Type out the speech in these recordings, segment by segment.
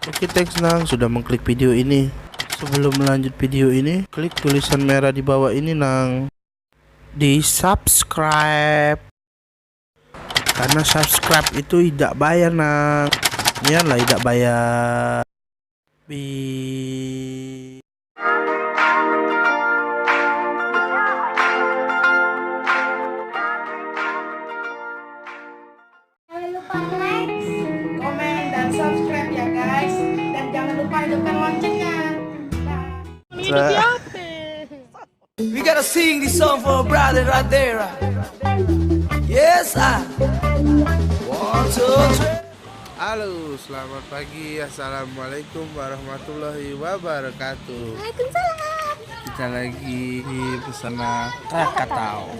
Oke, thanks Nang sudah mengklik video ini. Sebelum melanjut video ini, klik tulisan merah di bawah ini Nang. Di subscribe. Karena subscribe itu tidak bayar Nang. Iyalah tidak bayar. Bi. Jangan lupa like, komen, dan subscribe ya guys. Dan jangan lupa hidupkan loncengnya. We gotta sing this song for a brother right there. Yes, I. 1, 2, 3. Halo, selamat pagi. Assalamualaikum warahmatullahi wabarakatuh. Waalaikumsalam. Kita lagi bersama Krakatau.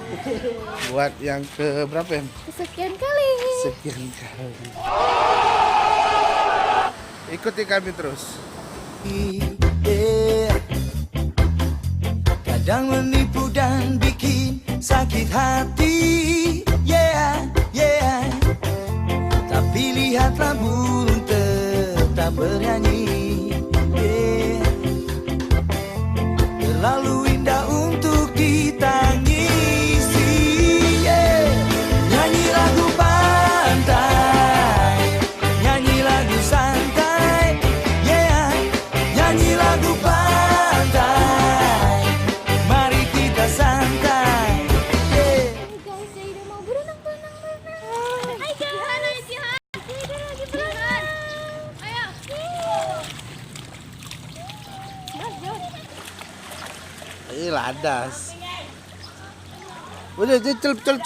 Buat yang ke berapa ya? Kesekian kali. Sekian kali. Ikuti kami terus. Yeah. Kadang menipu dan bikin sakit hati. Yeah, yeah. Tapi lihatlah burung tetap bernyanyi. Yeah. Terlalu indah untuk ditangisi. Yeah. Nyanyi lagu pantai, nyanyi lagu santai. Yeah. Nyanyi lagu pantai, mari kita santai. Yeah. Guys, Zaida mau berenang. Hai Jihan, hai Jihan. Zaida lagi berenang. Ayo. Ini ladas. Udah, celup. Celup.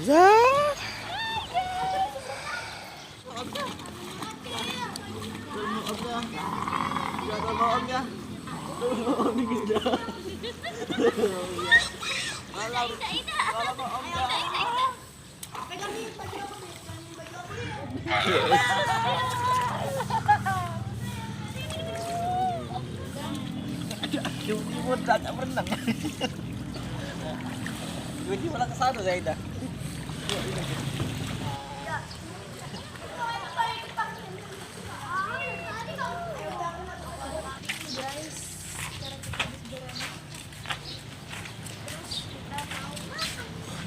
Ya. Jumlah tak berenang. Jadi malah ke sana Zaida.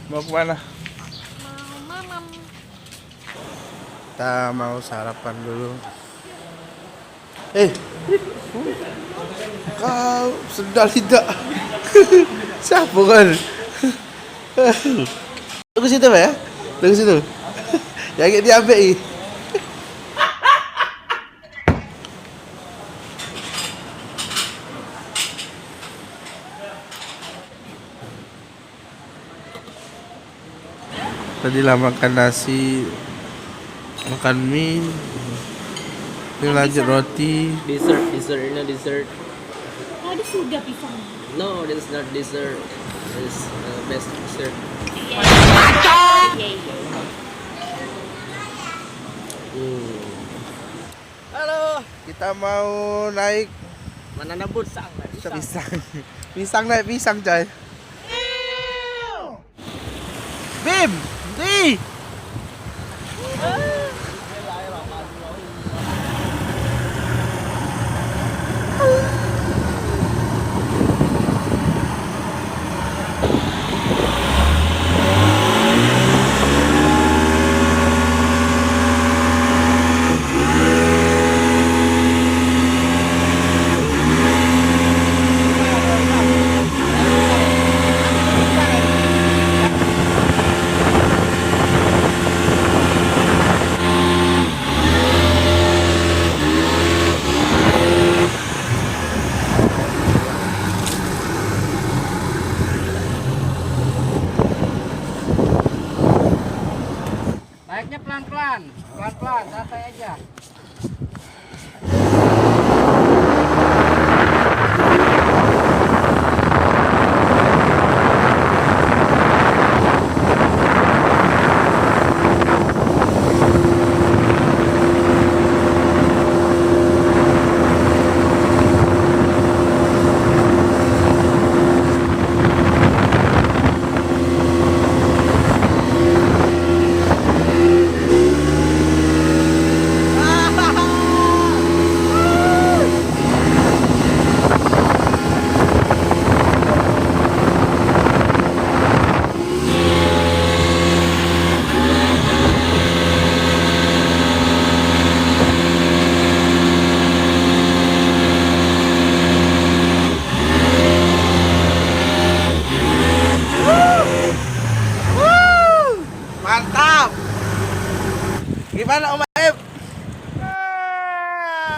Mau kemana? Mau mamam. Kita mau sarapan dulu. Kau sedal tidak? Siapa kan? Tunggu situ ya? Tunggu situ. Jangan diambil. Tadi lah makan nasi, makan mie, ini lanjut roti. Dessert, dessert. Tadi sudah pisang. No, this is not dessert. This is best dessert. Halo. Kita mau naik Mana nabut sang? pisang naik pisang coy. Bim, di.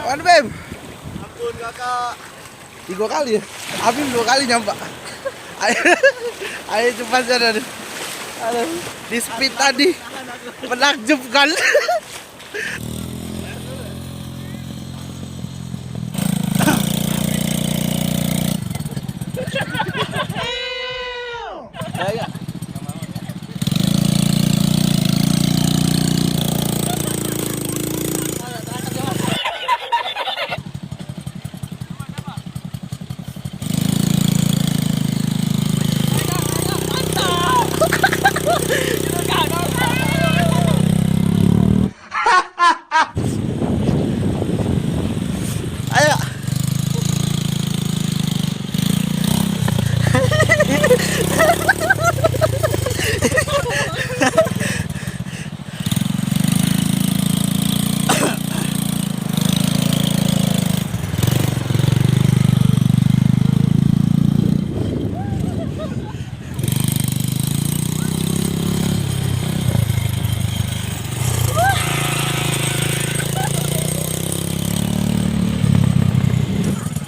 Mana Bem? Ampun kakak. 3 kali ya? Abim 2 kali nyampak. Ayo cepat sana. Aduh, di speed tadi menakjubkan. Ayo.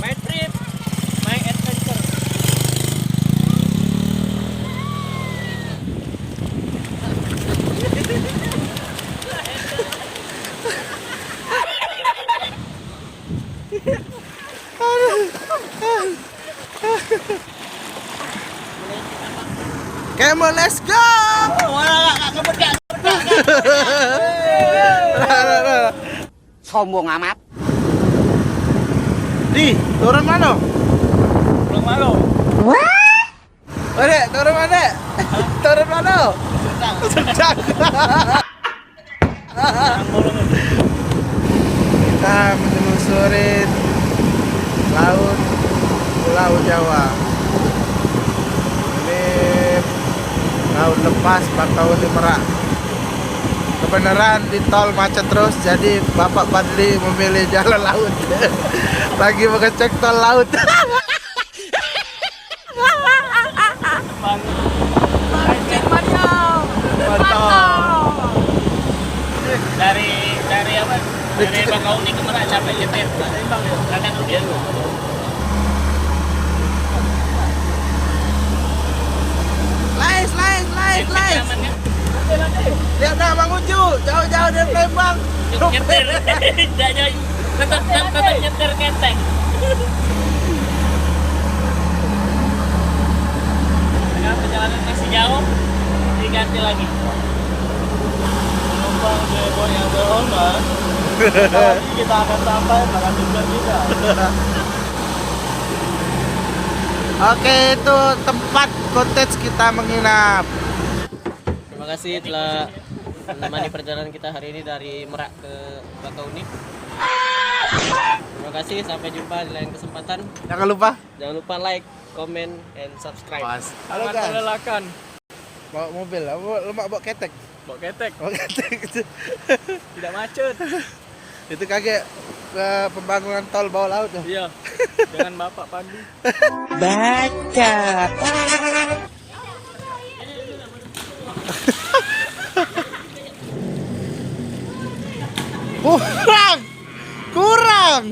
My trip, my adventure. Come on, let's go. Sombong amat. Di, turun mana? Belum malu. Dek, turun mana? Dek? Turun mana? Sedang. Kita menelusurin laut Pulau Jawa. Ini laut lepas Bakauheni Merak. Kebenaran di tol macet terus, jadi Bapak Padli memilih jalan laut. Lagi mengecek tol laut. Dari apa? Dari Bakauheni ke Merak capek nyetir. Kadang dia. Lais. Lihat dah Bang Ucu, jauh-jauh dari Lembang. Nyetir. Tetap nyetir keteng. Dengan perjalanan masih jauh, diganti lagi. Penumpang Jebo yang terhormat. Kita akan sampai pada tujuan kita. Oke, itu tempat cottage kita menginap. Terima kasih telah menemani perjalanan kita hari ini dari Merak ke Bakauheni. Terima kasih, sampai jumpa di lain kesempatan. Jangan lupa like, comment, and subscribe. Halo Selamat guys. melelahkan. Bawa mobil, lemak bawa ketek. Bawa ketek, Bawa ketek. tidak macet. Itu kaget pembangunan tol bawah laut tuh. Iya, dengan Bapak Pandu. Kurang.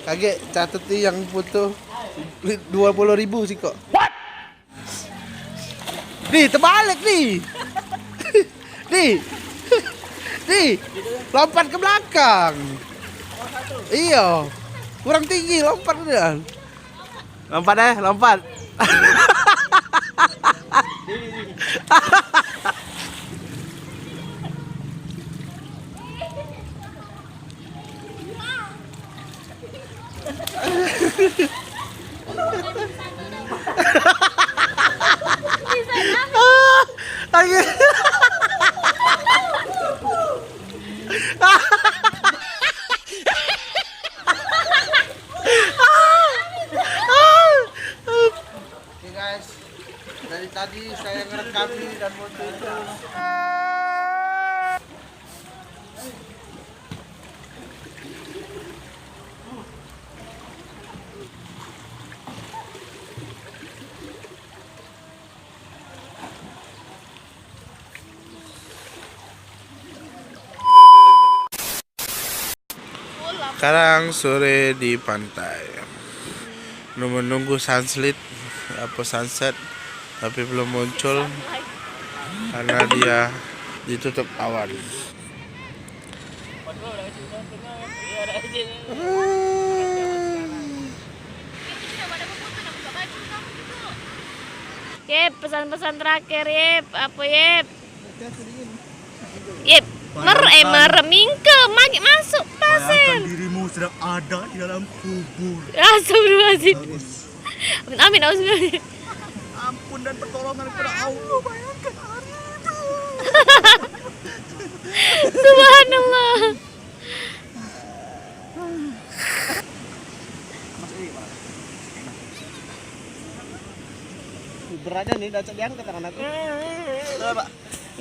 Kaget catat nih yang foto 20.000 sih kok. What? Nih, terbalik nih. Nih, lompat ke belakang. Iya, kurang tinggi lompat udah. Lompat. Oke guys, dari tadi saya ngerekam dan foto itu. Sekarang sore di pantai. Menunggu sunset tapi belum muncul karena dia ditutup awan. Yep, pesan-pesan terakhir Yep, apa Yep? Yep, meremingke, masuk pasir. Dirimu sedang ada di dalam kubur. Astagfirullahaladzim. Amin, auzubillah. Ampun dan pertolongan kepada Allah. Bayangkan hari itu. Subhanallah. Beratnya nih, udah diangkat tangan aku. Pak.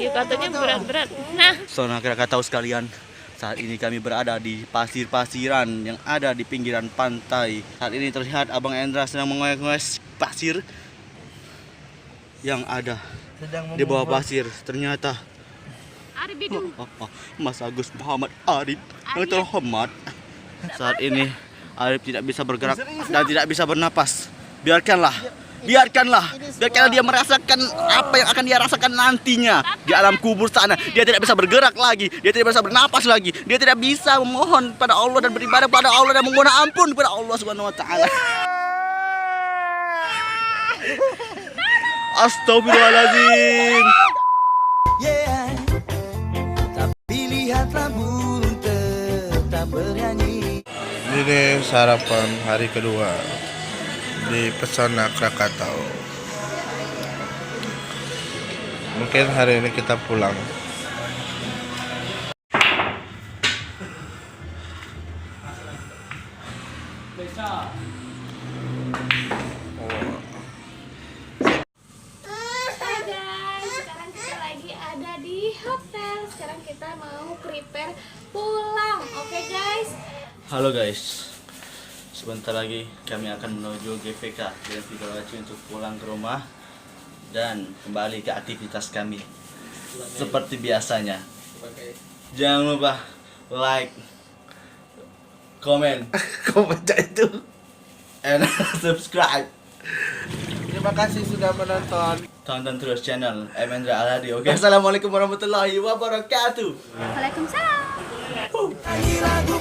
Ya katanya berat-berat. Nah, Saudara kira tahu sekalian, saat ini kami berada di pasir-pasiran yang ada di pinggiran pantai. Saat ini terlihat Abang Endra sedang mengoyak-ngoyak pasir yang ada di bawah pasir. Ternyata Arif Bidung. Mas Agus Muhammad Arif yang terhormat. Saat ini Arif tidak bisa bergerak dan tidak bisa bernapas. Biarkanlah dia merasakan apa yang akan dia rasakan nantinya di alam kubur sana. Dia tidak bisa bergerak lagi, dia tidak bisa bernapas lagi, dia tidak bisa memohon pada Allah dan beribadah pada Allah dan memohon ampun kepada Allah Subhanahu wa taala. Astagfirullahaladzim. Yeah. Tapi lihatlah burung tetap bernyanyi. Ini sarapan hari kedua di Pesona Krakatau. Mungkin hari ini kita pulang. Hai guys, sekarang kita lagi ada di hotel. Sekarang kita mau prepare pulang. Oke guys. Halo guys, sebentar lagi kami akan menuju GVK Grand Figuraci untuk pulang ke rumah dan kembali ke aktivitas kami seperti biasanya. Jangan lupa like, komen, itu. and subscribe. Terima kasih sudah menonton. Tonton terus channel Emendra Aladi. Oke, assalamualaikum warahmatullahi wabarakatuh. Waalaikumsalam. Nyanyi lagu